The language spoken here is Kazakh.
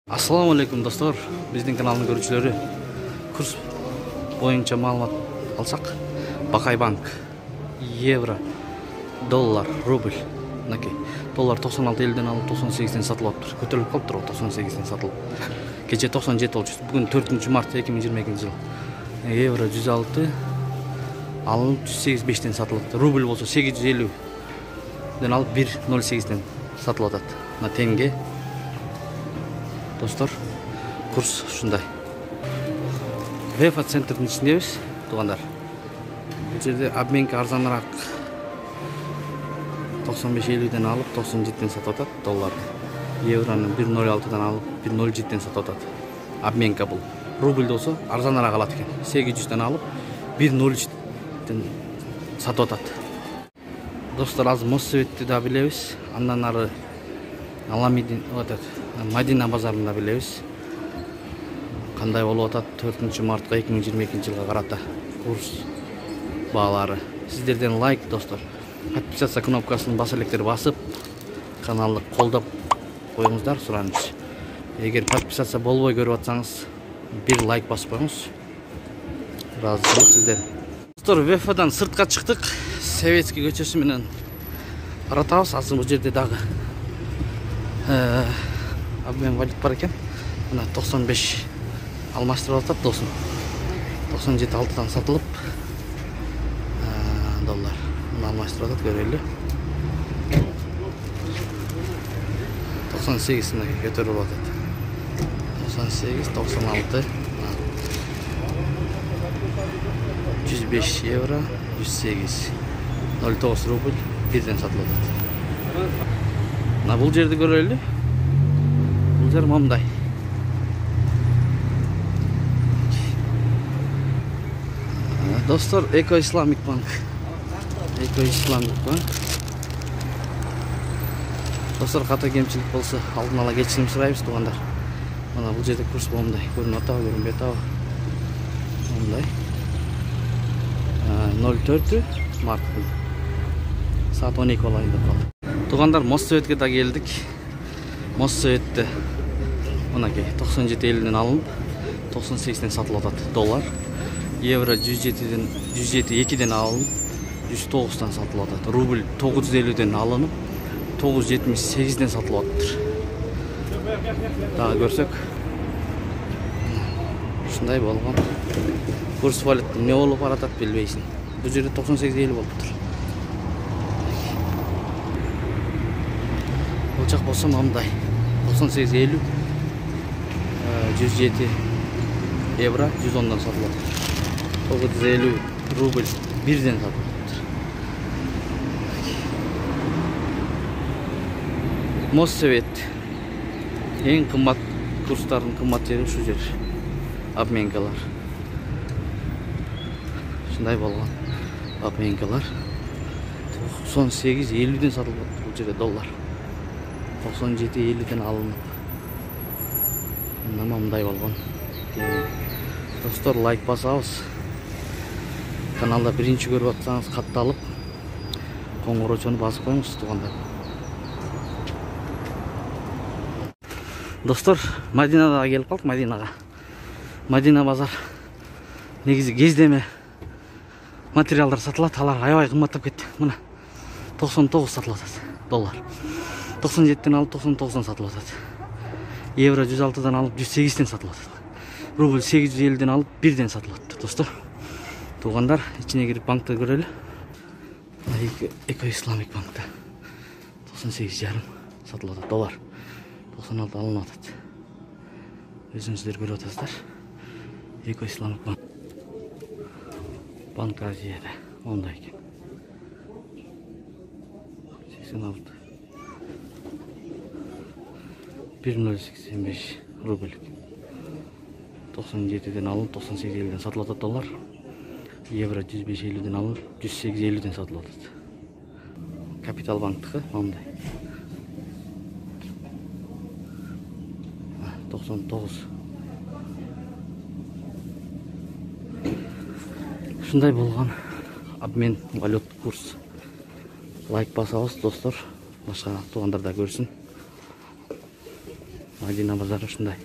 Assalamu alaikum dostlar. Биздин каналдын көрүүчүлөрү. Курс боюнча маалымат алсак, Бакай банк евро, доллар, рубль. Мынакей. Доллар 96.50ден алып 98ден сатылып атыр. Көтөрүлүп калыптыр, 98ден сатылып. Кече 97 болчу. Бүгүн 4 март 2022 жыл. Евро 106 алып 185ден сатылып атыр. Рубль болсо 850ден алып 1.08ден сатылып атат. Мына теңге. Достор, курс ушундай. Вефа центрдин ичиндебиз, туугандар. Бул жерде обменка арзаныраак 95.50ден алып 97ден сатып атат доллар. Евроны 1.06дан алып 1.07ден сатып атат. Обменка бул. Рубль болсо арзаныраак алат экен. 800ден алып 1.03ден сатып атат. Достор, азыр Моссоветти да билебиз. Андан ары Аламидин атат. Мадина базарында билебиз. Кандай болуп атат 4 мартка 2022 жылга карата курс баалары. Сиздерден лайк, достор. Подписаться кнопкасын баса электер басып, каналды колдоп коюңуздар, сураныч. Эгер подписаться болбой көрүп атсаңыз, бир лайк басып коюңуз. Ыраазычылык сизден. Достор, Вефадан сыртка чыктык. Советский көчөсү менен баратабыз. Азыр бул жерде дагы обмен валют бар екен. Мына 95 алмаштырып атат досым. 97.6дан сатылып доллар. Мына алмаштырып атат, көрөлү. 98-ine көтөрүп атат. 98, 96. 105 евро, 108. 09 рубль, бирден сатылып атат. Мына бул жерди көрөлү. Мамдай. Достор, Эко Исламик банк. Эко Исламик банк. Достор, ката кемчилик болсо алдын ала кечирим сурайбыз, туугандар. Мына бул жерде курс момундай. Көрүнүп атабы, көрүнбөй атабы? Момундай. 04 март. Саат 12 болайын деп калды. Туугандар, Моссоветке да келдик. Моссоветте мынакей 97.50ден алынып 98ден сатылып атат доллар. Евро 107.2ден алынып 109дан сатылып атат. Рубль 950ден алынып 978ден сатылып атат. Дагы көрсөк, ушундай болгон. Курс валют эмне болуп баратат билбейсиң. Бул жерде 98.50 болуп тур. Бул жак болсо мындай 98.50 107 евро 110дан сатылып атат. 950 рубль 1ден сатылып атат. Моссовет эң кымбат курстардын кымбат жери ушу жер. Обменкалар. Ушундай болгон обменкалар 98.50ден сатылып атат бул жерде доллар. 97.50ден алынып. Мындай болгон. Достор, лайк басабыз. Каналда биринчи көрүп атсаңыз катталып, коңгуроочону басып коюңуз, туугандар. Достор, Мадинага келип калдык, Мадинага. Мадина базар негизи кездеме материалдар сатылат, алар аябай кымбаттап кетти. Мына 99 сатылып атат доллар. 97ден алып 99дан сатылып атат. Евро 106дан алып 108ден сатылып атат. Рубль 850ден алып 1ден сатылып атат, достор. Туугандар, ичине кирип банкты көрөлү. Эко Исламик банкта 98,5 сатылып атат доллар. 96 алынып атат. Өзүңүздөр көрүп атасыздар. Эко Исламик банк. Банк Азияда ондай экен. 86 1.85 рубль. 97ден алып 98.50ден сатылып атат доллар. Евро 105.50ден алып 108.50ден сатылып атат. Капитал банктыкы мындай. 99. Ушундай болгон обмен валют курс. Лайк басабыз, достор. Башка туугандар да көрсүн. Мадина базары ушундай.